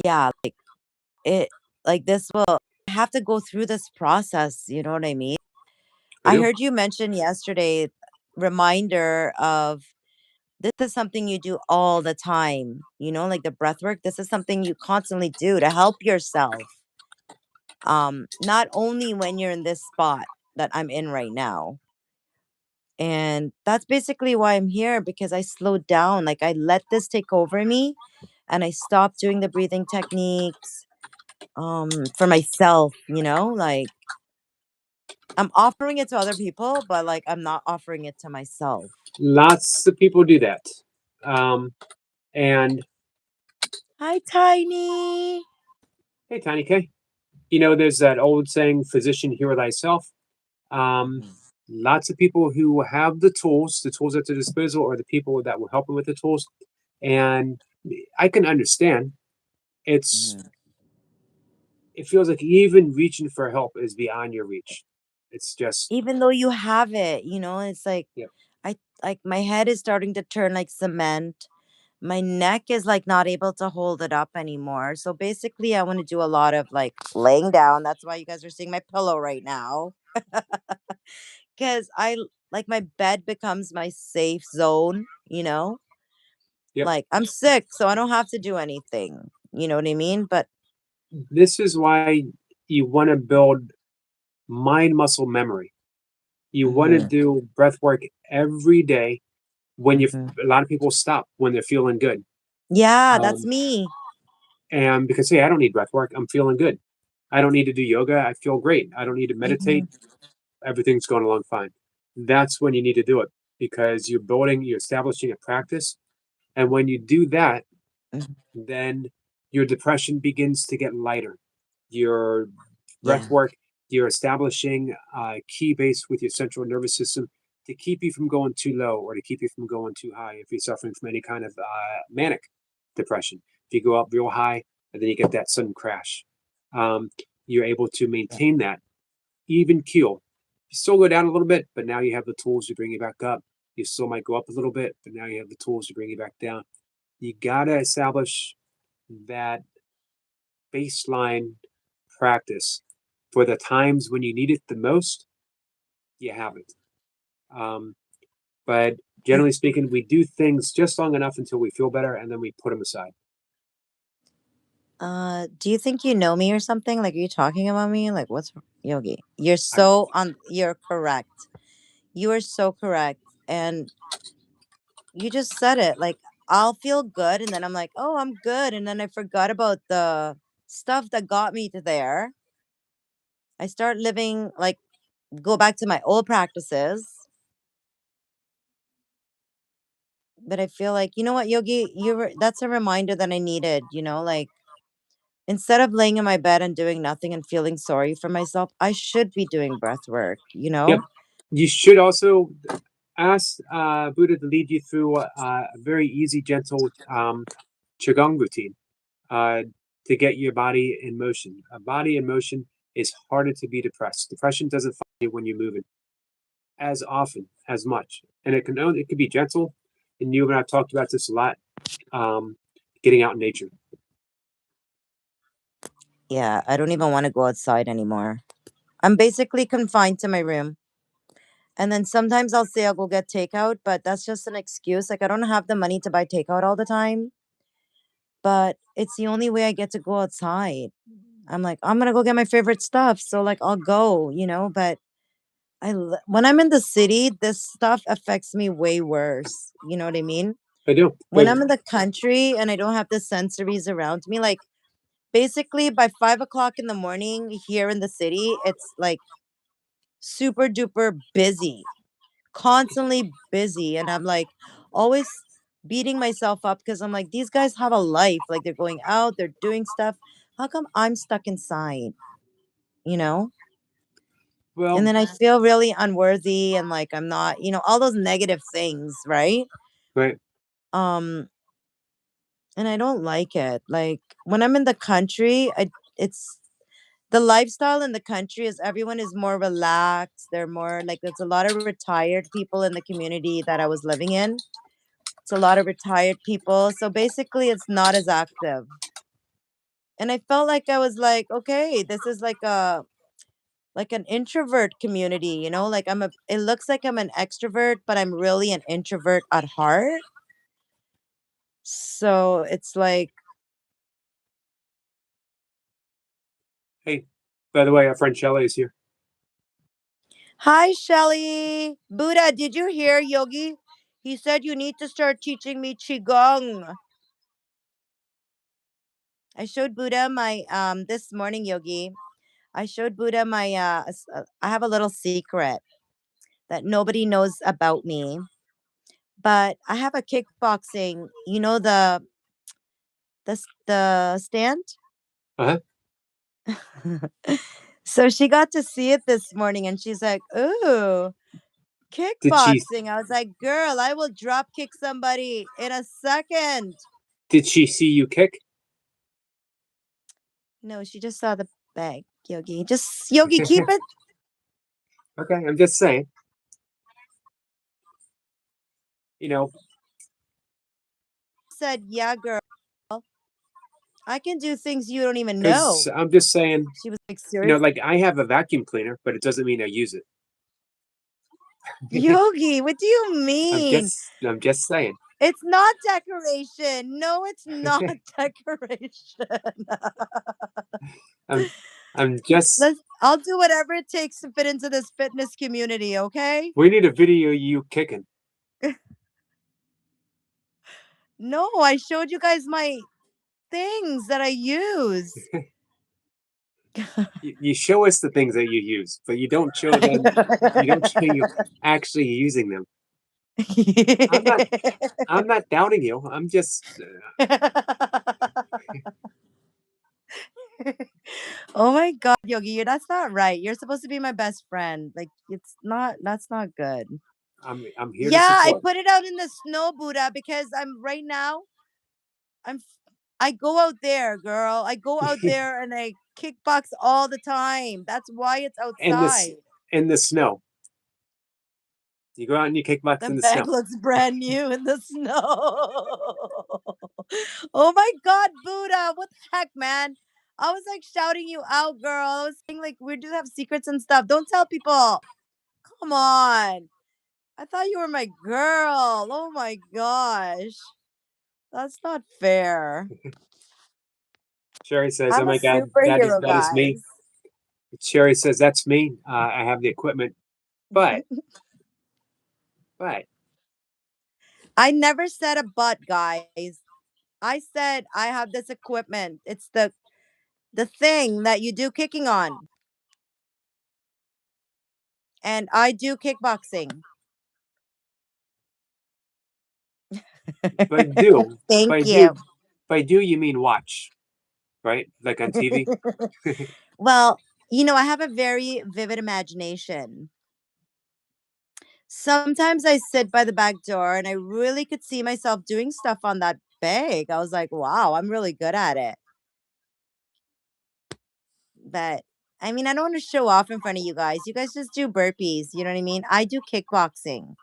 Yeah, it like this will have to go through this process, you know what I mean? I I do. heard you mention yesterday reminder of this is something you do all the time, like the breath work. This is something you constantly do to help yourself. Not only when you're in this spot that I'm in right now. And that's basically why I'm here because I slowed down. Like I let this take over me and I stopped doing the breathing techniques for myself, like I'm offering it to other people, but like I'm not offering it to myself. Lots of people do that. Um, and Hi, Tiny. hey, Tiny K, there's that old saying, "Physician, heal thyself." Um, Mhm, lots of people who have the tools at their disposal, or the people that will help them with the tools. And I can understand. It's mhm. it feels like even reaching for help is beyond your reach. It's just, Even though you have it, it's like yeah. I like my head is starting to turn like cement. My neck is like not able to hold it up anymore. So basically, I want to do a lot of like laying down. That's why you guys are seeing my pillow right now. Because like my bed becomes my safe zone. Yep. Like I'm sick, so I don't have to do anything. You know what I mean? But This is why you want to build mind muscle memory. You want to mhm, do breath work every day when mhm. a lot of people stop when they're feeling good. Yeah, that's Um, me. and because, hey, I don't need breath work. I'm feeling good. I don't need to do yoga. I feel great. I don't need to meditate. Hmm. Everything's going along fine. That's when you need to do it because you're establishing a practice. And when you do that, then your depression begins to get lighter. Your breath Yeah. work, you're establishing a key base with your central nervous system to keep you from going too low or to keep you from going too high if you're suffering from any kind of manic depression. If you go up real high and then you get that sudden crash, um, you're able to maintain that even keel. You still go down a little bit, but now you have the tools to bring you back up. You still might go up a little bit, but now you have the tools to bring you back down. You got to establish that baseline practice for the times when you need it the most. You have it. Um, but generally speaking, we do things just long enough until we feel better, and then we put them aside. Do you think you know me or something? Like, are you talking about me? Like, what's Yogi? I'm, You're correct. You are so correct. And you just said it. Like, I'll feel good. And then I'm like, oh, I'm good. And then I forgot about the stuff that got me to there. I start living, like, go back to my old practices. But I feel like, you know what, Yogi, that's a reminder that I needed, like instead of laying in my bed and doing nothing and feeling sorry for myself, I should be doing breath work. Yep. You should also ask Buddha to lead you through a very easy, gentle qigong routine uh, to get your body in motion. A body in motion is harder to be depressed. Depression doesn't find you when you're moving as often, as much, and it can be gentle. And you and I have talked about this a lot. Um, Getting out in nature. Yeah, I don't even want to go outside anymore. I'm basically confined to my room. And then sometimes I'll say I'll go get takeout, but that's just an excuse. Like I don't have the money to buy takeout all the time, but it's the only way I get to go outside. I'm like, I'm gonna go get my favorite stuff, so like I'll go. But when I'm in the city, this stuff affects me way worse. You know what I mean? I do. When I'm in the country and I don't have the sensories around me, like basically by 5 o'clock in the morning here in the city, it's like super duper busy, constantly busy. And I'm like always beating myself up because I'm like, these guys have a life. Like they're going out, they're doing stuff. How come I'm stuck inside? You know? And Well, then I feel really unworthy and like I'm not, all those negative things, right? right. Um, and I don't like it. Like when I'm in the country, it's the lifestyle in the country is everyone is more relaxed. They're more like there's a lot of retired people in the community that I was living in. It's a lot of retired people. So basically it's not as active. And I felt like I was like, okay, this is like an introvert community, like it looks like I'm an extrovert, but I'm really an introvert at heart. So it's like, Hey, by the way, our friend Shelley is here. hi, Shelly. Buddha, did you hear Yogi? He said you need to start teaching me Qigong. I showed Buddha my, this morning, Yogi. I showed Buddha my, I have a little secret that nobody knows about me, but I have a kickboxing, the stand. Uh huh. So she got to see it this morning and she's like, ooh, Did she kickboxing. I was like, girl, I will drop kick somebody in a second. did she see you kick? No, she just saw the bag, Yogi. Just, Yogi, keep it. Okay, I'm just saying. You know, Said, yeah, girl, I can do things you don't even because know. I'm just saying. She was like, serious? Like I have a vacuum cleaner, but it doesn't mean I use it. Yogi, what do you mean? I'm just saying. It's not decoration. No, it's not decoration. I'm I'm just. I'll do whatever it takes to fit into this fitness community, okay? We need a video of you kicking. No, I showed you guys my things that I use. You show us the things that you use, but you don't show them. You don't show you actually using them. I'm not. I'm not doubting you. I'm just. Oh my god, Yogi, that's not right. You're supposed to be my best friend. Like that's not good. I'm here to Yeah, I support. put it out in the snow, Buddha, because I'm right now I'm I go out there, girl. I go out there and I kickbox all the time. That's why it's in this outside. in the snow. You go out and you kickbox The in the bag snow. looks brand new in the snow. Oh my god, Buddha. What the heck, man? I was like shouting you out, girl. I was saying like we do have secrets and stuff. Don't tell people. Come on. I thought you were my girl. Oh my gosh. That's not fair. Sherry says, "Oh I'm a my God, that is superhero, me." guys. Sherry says, "That's me. I have the equipment, but but I never said a but, guys. I said I have this equipment. It's the thing that you do kicking on. And I do kickboxing. By do, Thank by you. do, by do you mean watch, right? Like on TV. Well, I have a very vivid imagination. Sometimes I sit by the back door and I really could see myself doing stuff on that bag. I was like, wow, I'm really good at it. But I mean, I don't want to show off in front of you guys. You guys just do burpees. You know what I mean? I do kickboxing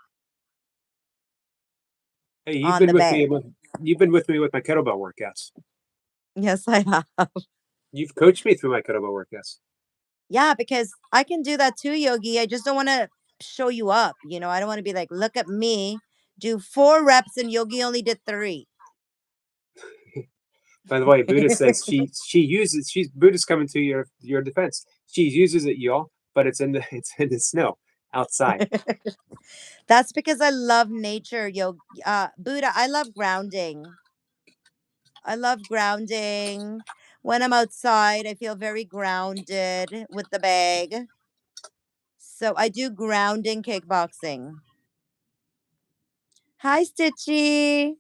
Hey, on the bag. you've been with me with my kettlebell workouts. Yes, I have. You've coached me through my kettlebell workouts. Yeah, because I can do that too, Yogi. I just don't want to show you up. I don't want to be like, look at me, do 4 reps, and Yogi only did 3. By the way, Buddha says she's Buddha's coming to your defense. She uses it, y'all, but it's in the snow outside. That's because I love nature, Buddha. I love grounding. I love grounding. When I'm outside, I feel very grounded with the bag. So I do grounding kickboxing. Hi, Stitchy.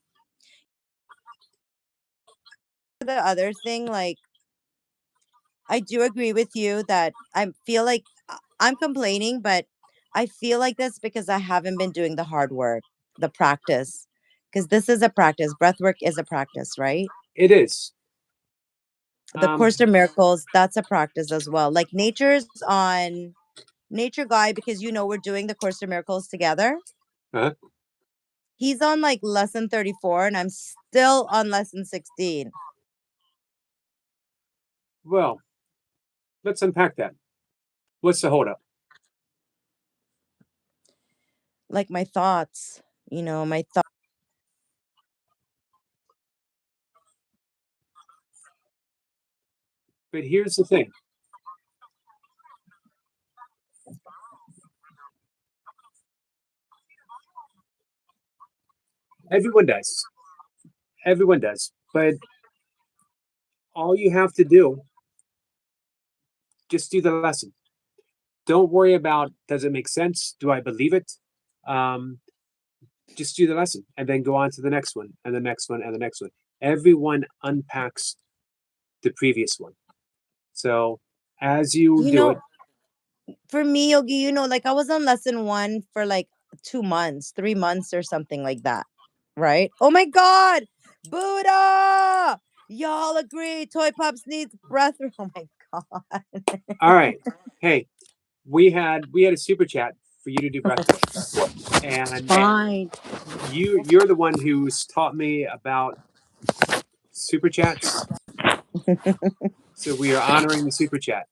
The other thing, like, I do agree with you that I feel like I'm complaining, but I feel like this because I haven't been doing the hard work, the practice. Because this is a practice. Breath work is a practice, right? It is. The Um, Course in Miracles, that's a practice as well. Like Nature's on Nature Guy, because we're doing the Course in Miracles together. uh, He's on like lesson 34 and I'm still on lesson 16. well, let's unpack that. What's the holdup? Like my thoughts, my thoughts. But here's the thing. Everyone does. Everyone does. But all you have to do, just do the lesson. Don't worry about does it make sense? Do I believe it? Um, just do the lesson and then go on to the next one and the next one and the next one. Everyone unpacks the previous one. So as you You do it, know, for me, Yogi, like I was on lesson 1 for like 2 months, 3 months or something like that. Right? Oh my God, Buddha! Y'all agree Toy Pops needs breath. Oh my God. all right. Hey, we had a super chat for you to do breath work. And Fine. you're the one who's taught me about super chats. So we are honoring the super chat.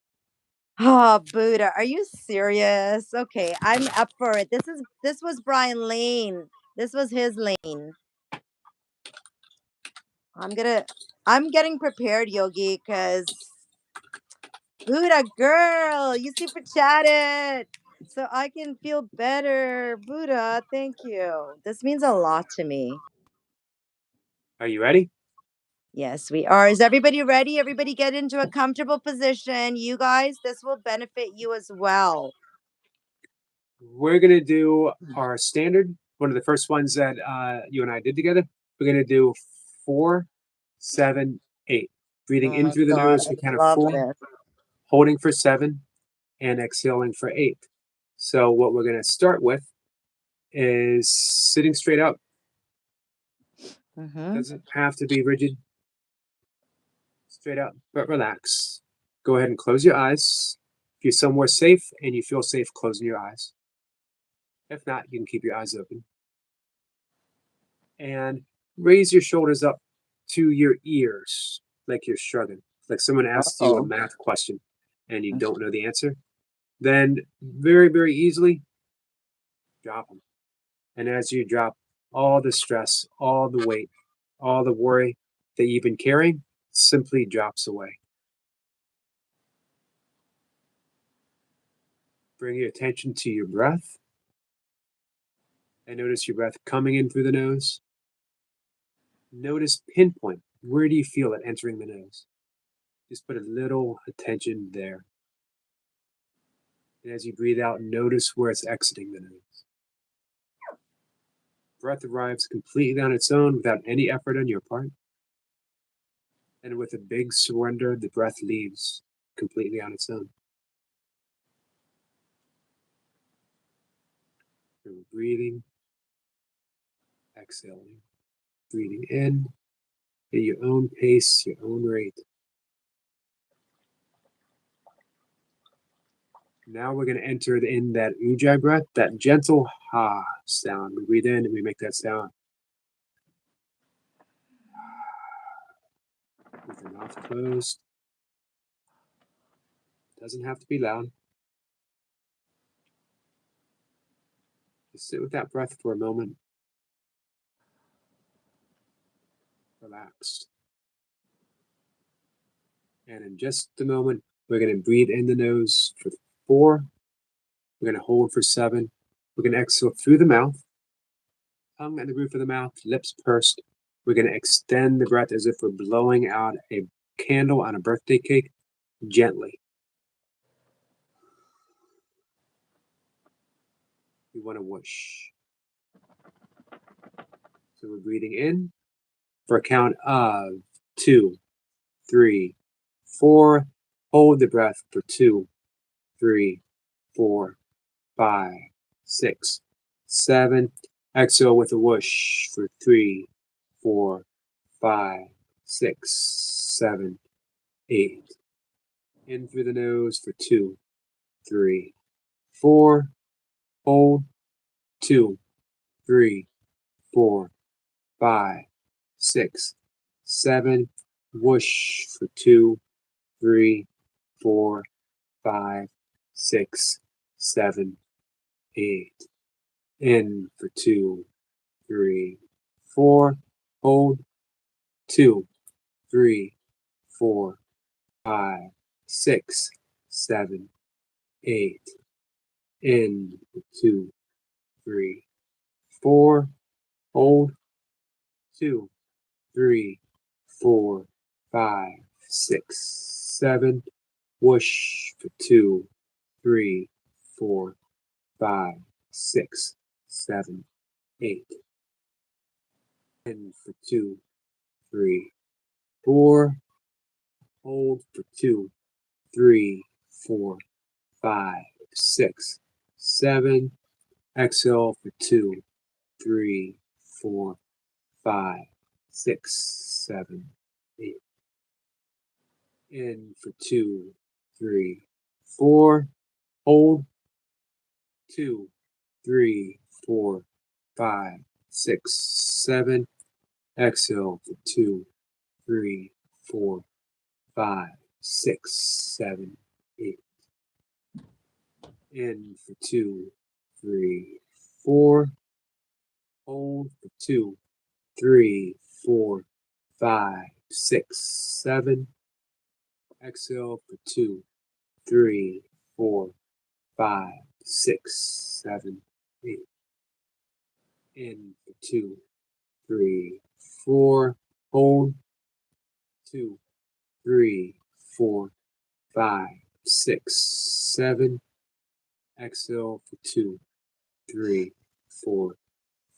Oh, Buddha, are you serious? Okay, I'm up for it. This was Brian Lane. This was his lane. I'm getting prepared, Yogi, because Buddha girl, you super chatted. So I can feel better. Buddha, thank you. This means a lot to me. Are you ready? Yes, we are. Is everybody ready? Everybody get into a comfortable position. You guys, this will benefit you as well. We're gonna do our standard, one of the first ones that you and I did together. We're gonna do 4, 7, 8. Breathing Oh in my through the God, nose I for count of love 4, this. holding for 7, and exhaling for 8. So what we're gonna start with is sitting straight up. Mm-hmm. Doesn't have to be rigid. Straight up, but relax. Go ahead and close your eyes. If you're somewhere safe and you feel safe closing your eyes. If not, you can keep your eyes open. And raise your shoulders up to your ears like you're shrugging. Like someone asks you a Oh. math question and you don't know the answer. Then very, very easily drop them. And as you drop all the stress, all the weight, all the worry that you've been carrying simply drops away. Bring your attention to your breath and notice your breath coming in through the nose. Notice pinpoint. Where do you feel it entering the nose? Just put a little attention there. And as you breathe out, notice where it's exiting the nose. breath arrives completely on its own without any effort on your part. And with a big surrender, the breath leaves completely on its own. So we're breathing, exhaling, breathing in at your own pace, your own rate. Now we're going to enter in that ujjayi breath, that gentle ha sound. We breathe in and we make that sound. With the mouth closed. Doesn't have to be loud. Just sit with that breath for a moment. Relaxed. And in just a moment, we're going to breathe in the nose for 4. We're going to hold for 7. We're going to exhale through the mouth. Tongue at the roof of the mouth, lips pursed. We're going to extend the breath as if we're blowing out a candle on a birthday cake gently. We want to whoosh. So we're breathing in for a count of 2, 3, 4. Hold the breath for 2, 3, 4, 5, 6, 7. Exhale with a whoosh for 3, 4, 5, 6, 7, 8. In through the nose for 2, 3, 4. Hold 2, 3, 4, 5, 6, 7. Whoosh for 2, 3, 4, 5, 6, 7, 8. In for 2, 3, 4. Hold 2, 3, 4, 5, 6, 7, 8. In for 2, 3, 4. Hold 2, 3, 4, 5, 6, 7. Whoosh for 2, 3, 4, 5, 6, 7, 8. In for 2, 3, 4. Hold for 2, 3, 4, 5, 6, 7. Exhale for 2, 3, 4, 5, 6, 7, 8. In for 2, 3, 4. Hold 2, 3, 4, 5, 6, 7. Exhale for 2, 3, 4, 5, 6, 7, 8. In for 2, 3, 4. Hold for 2, 3, 4, 5, 6, 7. Exhale for 2, 3, 4, 5, 6, 7, 8. In for 2, 3, 4. Hold 2, 3, 4, 5, 6, 7. Exhale for 2, 3, 4,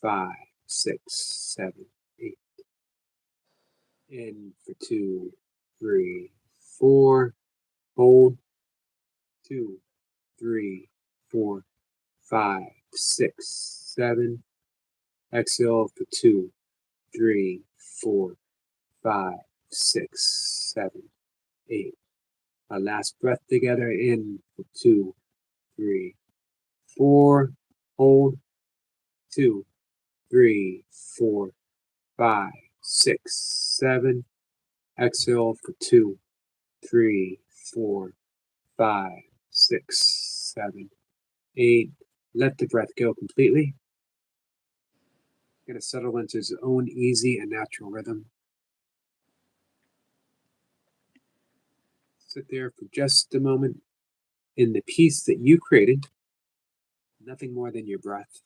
5, 6, 7, 8. In for 2, 3, 4. Hold 2, 3, 4, 5, 6, 7. Exhale for 2, 3, 4, 5, 6, 7, 8. Our last breath together. In for 2, 3, 4. Hold 2, 3, 4, 5, 6, 7. Exhale for 2, 3, 4, 5, 6, 7, 8. Let the breath go completely. Going to settle into his own easy and natural rhythm. Sit there for just a moment in the peace that you created, nothing more than your breath.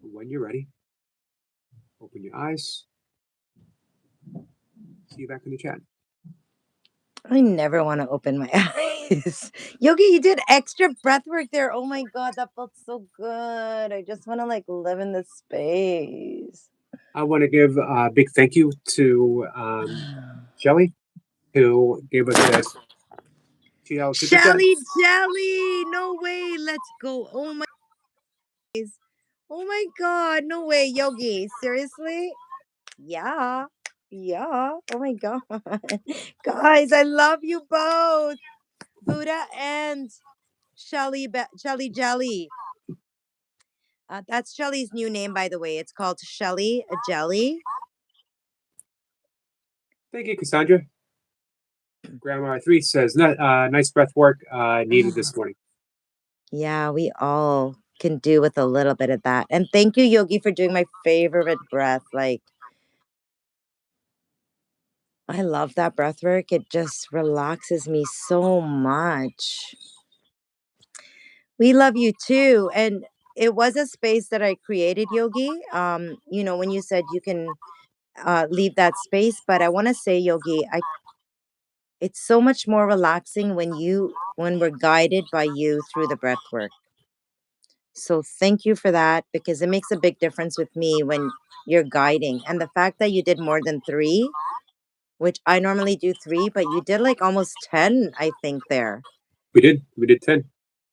When you're ready, open your eyes. See you back in the chat. I never want to open my eyes. Yogi, you did extra breath work there. Oh my God, that felt so good. I just want to like live in this space. I want to give a big thank you to Shelly, who gave us this $2 super chat. Shelly Jelly. No way. Let's go. Oh my. Oh my God. No way. Yogi. Seriously? Yeah. Yeah. Oh my God. Guys, I love you both. Buddha and Shelly Jelly. That's Shelly's new name, by the way. It's called Shelly Jelly. Thank you, Cassandra. Grandma 3 says, nice breath work needed this morning. Yeah, we all can do with a little bit of that. And thank you, Yogi, for doing my favorite breath. Like, I love that breath work. It just relaxes me so much. We love you too. And it was a space that I created, Yogi. When you said you can leave that space, but I want to say, Yogi, it's so much more relaxing when we're guided by you through the breath work. So thank you for that because it makes a big difference with me when you're guiding. And the fact that you did more than 3, which I normally do 3, but you did like almost 10, I think there. We did 10.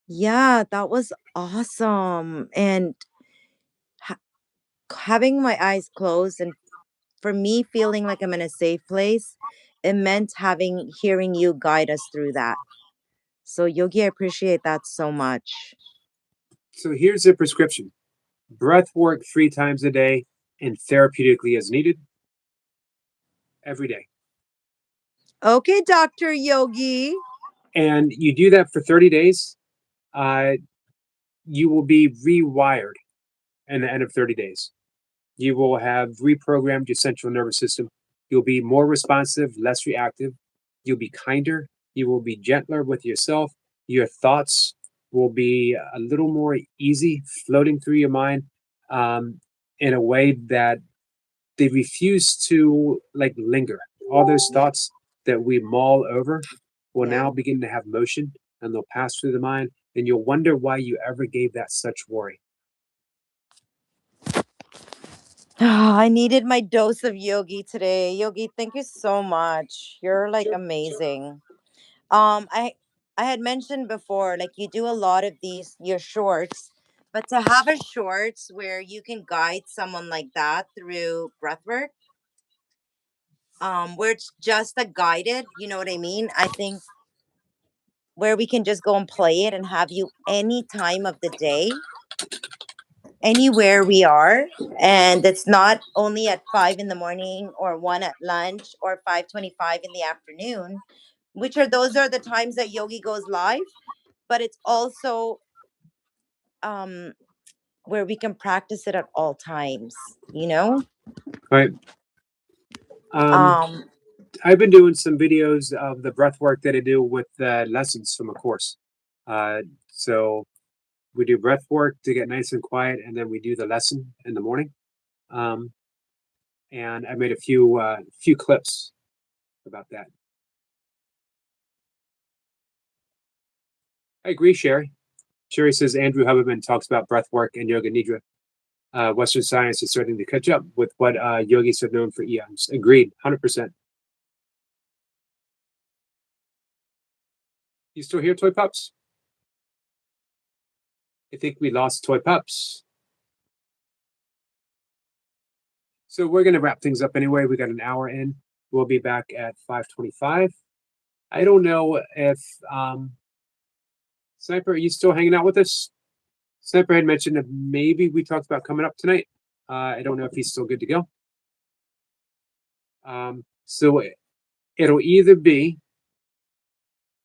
Yeah, that was awesome. And ha- having my eyes closed and for me feeling like I'm in a safe place, it meant hearing you guide us through that. So Yogi, I appreciate that so much. So here's the prescription: breath work 3 times a day and therapeutically as needed every day. Okay, Dr. Yogi. And you do that for 30 days, you will be rewired in the end of 30 days. You will have reprogrammed your central nervous system. You'll be more responsive, less reactive. You'll be kinder. You will be gentler with yourself. Your thoughts will be a little more easy floating through your mind in a way that they refuse to like linger. All those thoughts that we mull over will Yeah. now begin to have motion and they'll pass through the mind, and you'll wonder why you ever gave that such worry. I needed my dose of Yogi today. Yogi, thank you so much. You're like amazing. I had mentioned before, like you do a lot of these your shorts, but to have a shorts where you can guide someone like that through breathwork, where it's just a guided, you know what I mean? I think where we can just go and play it and have you any time of the day, anywhere we are, and it's not only at 5 in the morning or 1 at lunch or 5:25 in the afternoon, which are those are the times that Yogi goes live, but it's also um where we can practice it at all times, you know. Right. Um, um I've been doing some videos of the breath work that I do with the lessons from a course. So we do breath work to get nice and quiet, and then we do the lesson in the morning. Um, and I made a few clips about that. I agree, Sherry. Sherry says Andrew Huberman talks about breath work and yoga nidra. Western science is starting to catch up with what yogis have known for eons. Agreed, 100%. You still here, Toy Pups? I think we lost Toy Pups. So we're going to wrap things up anyway. We got an hour in. We'll be back at 5:25. I don't know if Sniper, are you still hanging out with us? Sniper had mentioned that maybe we talked about coming up tonight. I don't know if he's still good to go. So it'll either be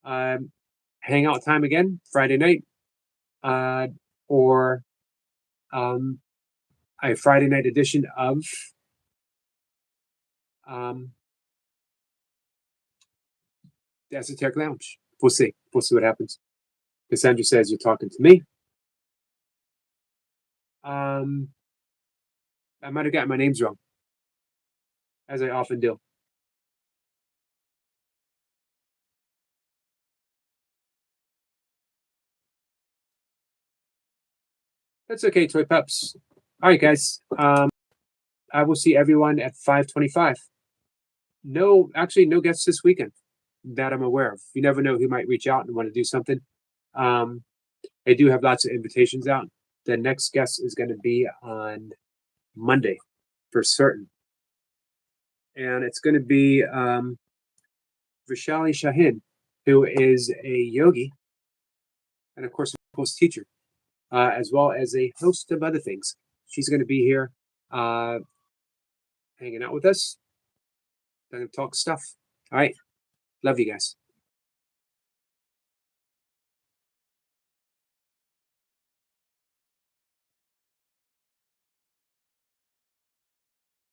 hangout time again, Friday night, or a Friday night edition of the Esoteric Lounge. We'll see. We'll see what happens. Cassandra says you're talking to me. I might have gotten my names wrong, as I often do. That's okay, Toy Pups. All right, guys. I will see everyone at 5:25. No, actually, no guests this weekend that I'm aware of. You never know who might reach out and want to do something. Um, I do have lots of invitations out. The next guest is going to be on Monday for certain. And it's going to be Vishali Shahin, who is a yogi and, of course, a host teacher, as well as a host of other things. She's going to be here hanging out with us. I'm going to talk stuff. All right. Love you guys.